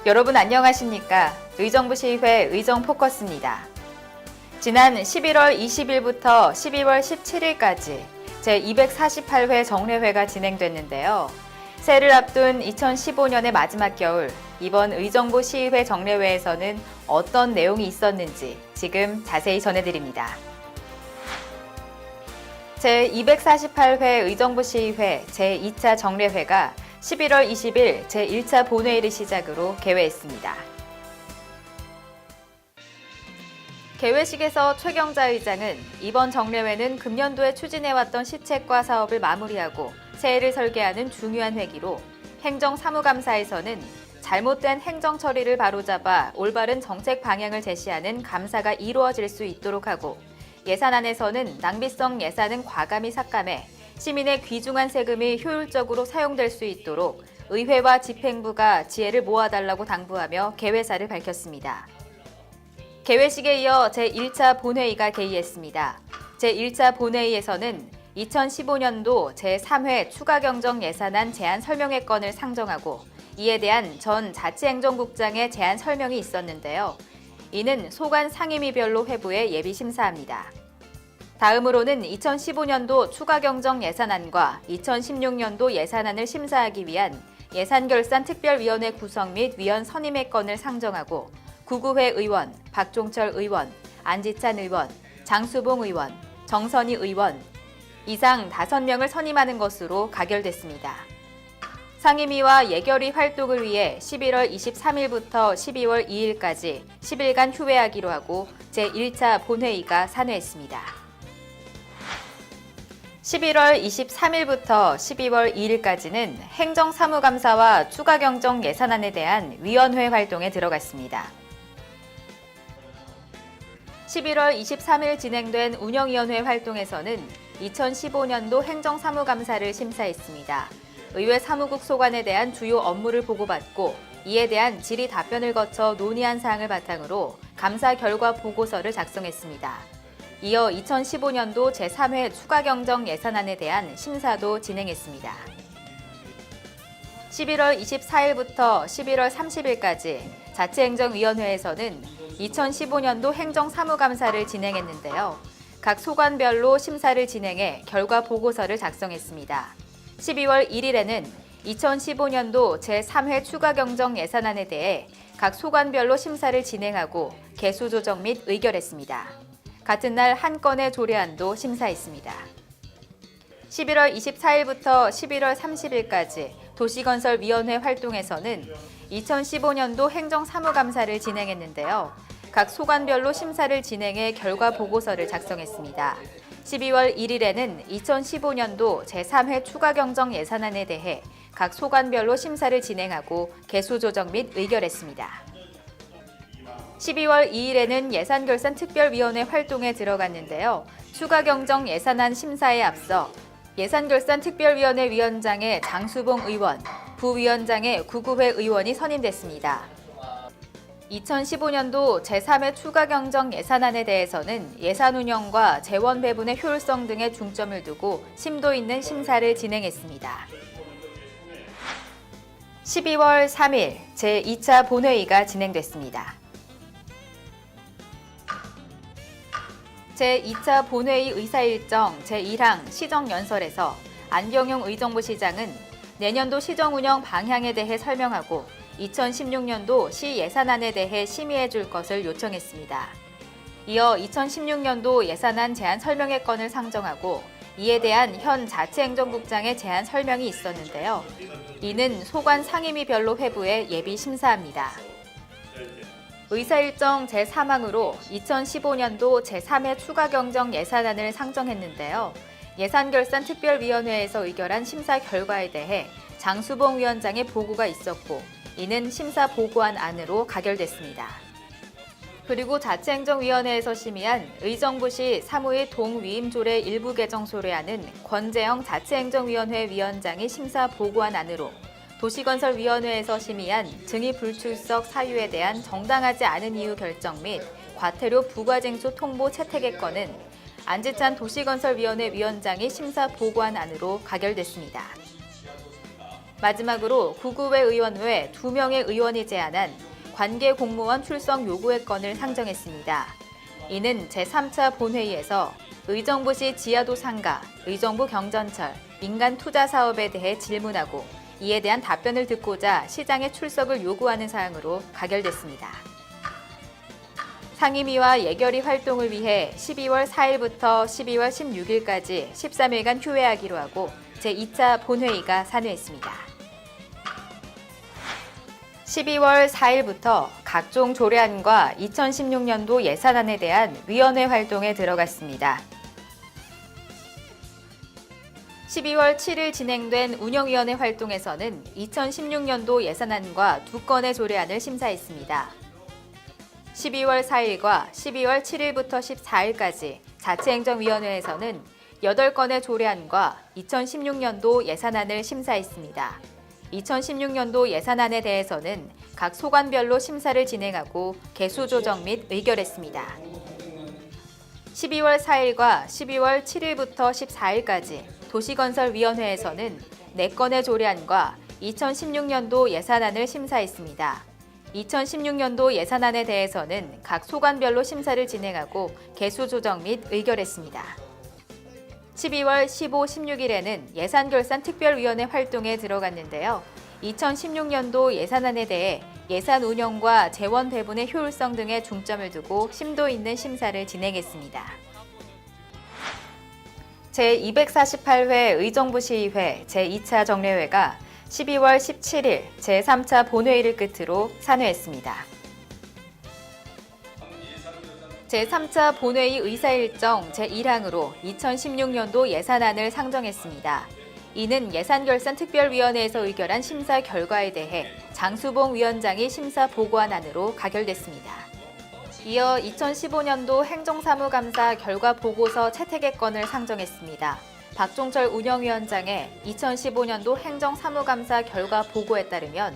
여러분 안녕하십니까? 의정부시의회 의정포커스입니다. 지난 11월 20일부터 12월 17일까지 제248회 정례회가 진행됐는데요. 새해를 앞둔 2015년의 마지막 겨울, 이번 의정부시의회 정례회에서는 어떤 내용이 있었는지 지금 자세히 전해드립니다. 제248회 의정부시의회 제2차 정례회가 11월 20일 제1차 본회의를 시작으로 개회했습니다. 개회식에서 최경자 의장은 이번 정례회는 금년도에 추진해왔던 시책과 사업을 마무리하고 새해를 설계하는 중요한 회기로 행정사무감사에서는 잘못된 행정 처리를 바로잡아 올바른 정책 방향을 제시하는 감사가 이루어질 수 있도록 하고 예산안에서는 낭비성 예산은 과감히 삭감해 시민의 귀중한 세금이 효율적으로 사용될 수 있도록 의회와 집행부가 지혜를 모아달라고 당부하며 개회사를 밝혔습니다. 개회식에 이어 제1차 본회의가 개의했습니다. 제1차 본회의에서는 2015년도 제3회 추가경정 예산안 제안 설명회 건을 상정하고 이에 대한 전 자치행정국장의 제안 설명이 있었는데요. 이는 소관 상임위별로 회부에 예비 심사합니다. 다음으로는 2015년도 추가경정 예산안과 2016년도 예산안을 심사하기 위한 예산결산특별위원회 구성 및 위원 선임의 건을 상정하고 구구회 의원, 박종철 의원, 안지찬 의원, 장수봉 의원, 정선희 의원 이상 5명을 선임하는 것으로 가결됐습니다. 상임위와 예결위 활동을 위해 11월 23일부터 12월 2일까지 10일간 휴회하기로 하고 제1차 본회의가 산회했습니다. 11월 23일부터 12월 2일까지는 행정사무감사와 추가경정 예산안에 대한 위원회 활동에 들어갔습니다. 11월 23일 진행된 운영위원회 활동에서는 2015년도 행정사무감사를 심사했습니다. 의회 사무국 소관에 대한 주요 업무를 보고받고 이에 대한 질의 답변을 거쳐 논의한 사항을 바탕으로 감사 결과 보고서를 작성했습니다. 이어 2015년도 제3회 추가경정 예산안에 대한 심사도 진행했습니다. 11월 24일부터 11월 30일까지 자치행정위원회에서는 2015년도 행정사무감사를 진행했는데요. 각 소관별로 심사를 진행해 결과 보고서를 작성했습니다. 12월 1일에는 2015년도 제3회 추가경정 예산안에 대해 각 소관별로 심사를 진행하고 개수 조정 및 의결했습니다. 같은 날 한 건의 조례안도 심사했습니다. 11월 24일부터 11월 30일까지 도시건설위원회 활동에서는 2015년도 행정사무감사를 진행했는데요. 각 소관별로 심사를 진행해 결과 보고서를 작성했습니다. 12월 1일에는 2015년도 제3회 추가경정 예산안에 대해 각 소관별로 심사를 진행하고 개수 조정 및 의결했습니다. 12월 2일에는 예산결산특별위원회 활동에 들어갔는데요. 추가경정 예산안 심사에 앞서 예산결산특별위원회 위원장의 장수봉 의원, 부위원장의 구구회 의원이 선임됐습니다. 2015년도 제3회 추가경정 예산안에 대해서는 예산 운영과 재원 배분의 효율성 등에 중점을 두고 심도 있는 심사를 진행했습니다. 12월 3일 제2차 본회의가 진행됐습니다. 제2차 본회의 의사일정 제1항 시정연설에서 안경용 의정부시장은 내년도 시정운영 방향에 대해 설명하고 2016년도 시 예산안에 대해 심의해 줄 것을 요청했습니다. 이어 2016년도 예산안 제안 설명회 건을 상정하고 이에 대한 현 자치행정국장의 제안 설명이 있었는데요. 이는 소관 상임위별로 회부해 예비 심사합니다. 의사일정 제3항으로 2015년도 제3회 추가경정 예산안을 상정했는데요. 예산결산특별위원회에서 의결한 심사 결과에 대해 장수봉 위원장의 보고가 있었고 이는 심사 보고안 안으로 가결됐습니다. 그리고 자치행정위원회에서 심의한 의정부시 사무의 동위임조례 일부 개정 소례안은 권재영 자치행정위원회 위원장이 심사 보고안 안으로 도시건설위원회에서 심의한 증의 불출석 사유에 대한 정당하지 않은 이유 결정 및 과태료 부과징수 통보 채택의 건은 안지찬 도시건설위원회 위원장이 심사 보고한 안으로 가결됐습니다. 마지막으로 구구회 의원 외 2명의 의원이 제안한 관계 공무원 출석 요구의 건을 상정했습니다. 이는 제3차 본회의에서 의정부시 지하도 상가, 의정부 경전철, 민간 투자 사업에 대해 질문하고 이에 대한 답변을 듣고자 시장의 출석을 요구하는 사항으로 가결됐습니다. 상임위와 예결위 활동을 위해 12월 4일부터 12월 16일까지 13일간 휴회하기로 하고 제2차 본회의가 산회했습니다. 12월 4일부터 각종 조례안과 2016년도 예산안에 대한 위원회 활동에 들어갔습니다. 12월 7일 진행된 운영위원회 활동에서는 2016년도 예산안과 2건의 조례안을 심사했습니다. 12월 4일과 12월 7일부터 14일까지 자치행정위원회에서는 8건의 조례안과 2016년도 예산안을 심사했습니다. 2016년도 예산안에 대해서는 각 소관별로 심사를 진행하고 개수 조정 및 의결했습니다. 12월 4일과 12월 7일부터 14일까지 도시건설위원회에서는 4건의 조례안과 2016년도 예산안을 심사했습니다. 2016년도 예산안에 대해서는 각 소관별로 심사를 진행하고 개수 조정 및 의결했습니다. 12월 15, 16일에는 예산결산특별위원회 활동에 들어갔는데요. 2016년도 예산안에 대해 예산 운영과 재원 배분의 효율성 등에 중점을 두고 심도 있는 심사를 진행했습니다. 제248회 의정부시의회 제2차 정례회가 12월 17일 제3차 본회의를 끝으로 산회했습니다. 제3차 본회의 의사일정 제1항으로 2016년도 예산안을 상정했습니다. 이는 예산결산특별위원회에서 의결한 심사 결과에 대해 장수봉 위원장이 심사 보고한 안으로 가결됐습니다. 이어 2015년도 행정사무감사 결과 보고서 채택의 건을 상정했습니다. 박종철 운영위원장의 2015년도 행정사무감사 결과 보고에 따르면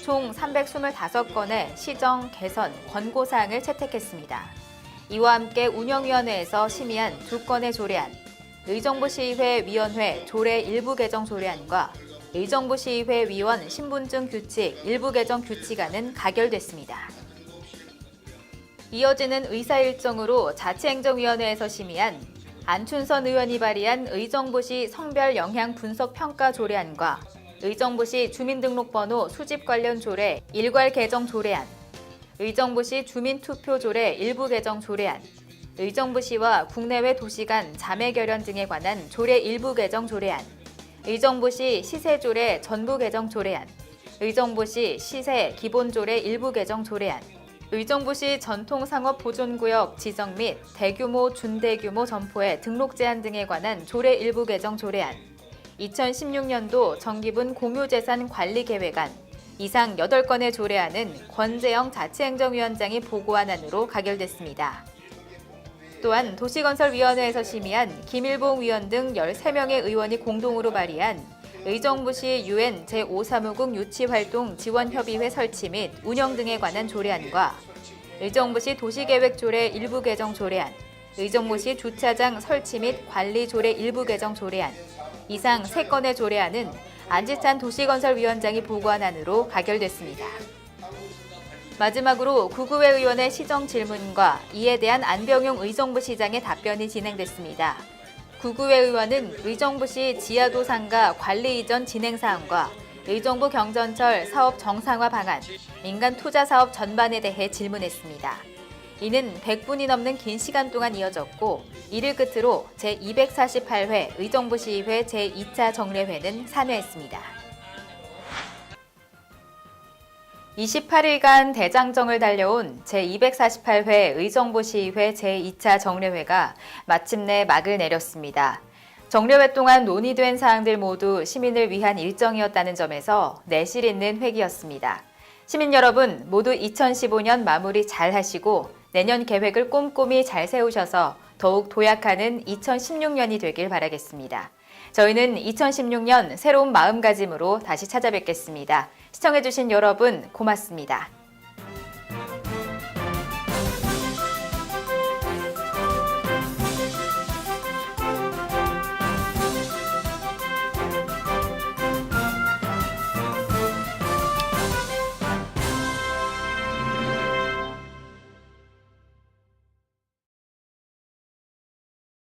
총 325건의 시정, 개선, 권고사항을 채택했습니다. 이와 함께 운영위원회에서 심의한 2건의 조례안, 의정부시의회 위원회 조례 일부 개정 조례안과 의정부시의회 위원 신분증 규칙 일부 개정 규칙안은 가결됐습니다. 이어지는 의사일정으로 자치행정위원회에서 심의한 안춘선 의원이 발의한 의정부시 성별 영향 분석 평가 조례안과 의정부시 주민등록번호 수집 관련 조례 일괄 개정 조례안, 의정부시 주민투표 조례 일부 개정 조례안, 의정부시와 국내외 도시 간 자매 결연 등에 관한 조례 일부 개정 조례안, 의정부시 시세조례 전부 개정 조례안, 의정부시 시세 기본조례 일부 개정 조례안, 의정부시 전통상업보존구역 지정 및 대규모 준대규모 점포의 등록 제한 등에 관한 조례 일부 개정 조례안, 2016년도 정기분 공유재산 관리계획안, 이상 8건의 조례안은 권재영 자치행정위원장이 보고한 안으로 가결됐습니다. 또한 도시건설위원회에서 심의한 김일봉 위원 등 13명의 의원이 공동으로 발의한 의정부시 UN 제5사무국 유치활동 지원협의회 설치 및 운영 등에 관한 조례안과 의정부시 도시계획조례 일부 개정 조례안, 의정부시 주차장 설치 및 관리 조례 일부 개정 조례안, 이상 3건의 조례안은 안지찬 도시건설위원장이 보고한 안으로 가결됐습니다. 마지막으로 구구회 의원의 시정 질문과 이에 대한 안병용 의정부시장의 답변이 진행됐습니다. 구구회 의원은 의정부시 지하도 상가 관리 이전 진행 사항과 의정부 경전철 사업 정상화 방안, 민간 투자 사업 전반에 대해 질문했습니다. 이는 100분이 넘는 긴 시간 동안 이어졌고 이를 끝으로 제248회 의정부시의회 제2차 정례회는 산회했습니다. 28일간 대장정을 달려온 제248회 의정부시의회 제2차 정례회가 마침내 막을 내렸습니다. 정례회 동안 논의된 사항들 모두 시민을 위한 일정이었다는 점에서 내실 있는 회기였습니다. 시민 여러분 모두 2015년 마무리 잘 하시고 내년 계획을 꼼꼼히 잘 세우셔서 더욱 도약하는 2016년이 되길 바라겠습니다. 저희는 2016년 새로운 마음가짐으로 다시 찾아뵙겠습니다. 시청해주신 여러분 고맙습니다.